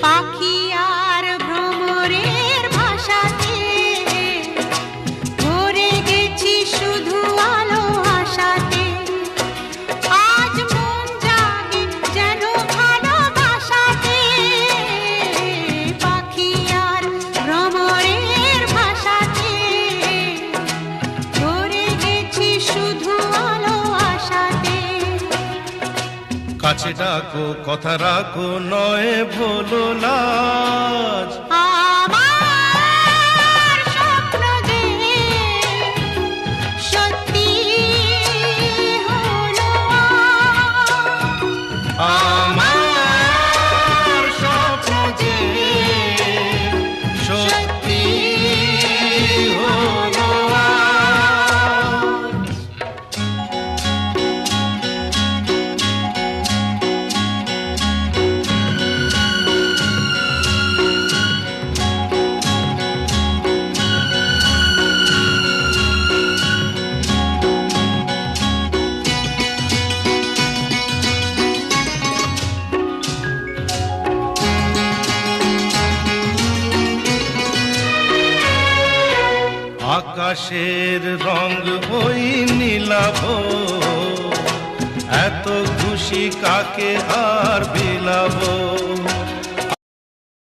পাখি আর ভ্রমরের ভাষাতে ভরে গেছি শুধু আলো আশাতে। আজ মন জাগে যেন ভালোবাসাতে, পাখি আর ভ্রমরের ভাষাতে ভরে গেছি শুধু আলো আশাতে। কাছে ডাকো কথা রাখো নয় ভোলো লাজ, আমার স্বপ্ন যে সত্যি হলো আমার স্বপ্ন যে সত্যি হলো আজ। আকাশের রং ওই নীলাভ, এত খুশি কাকে আর বিলাবো।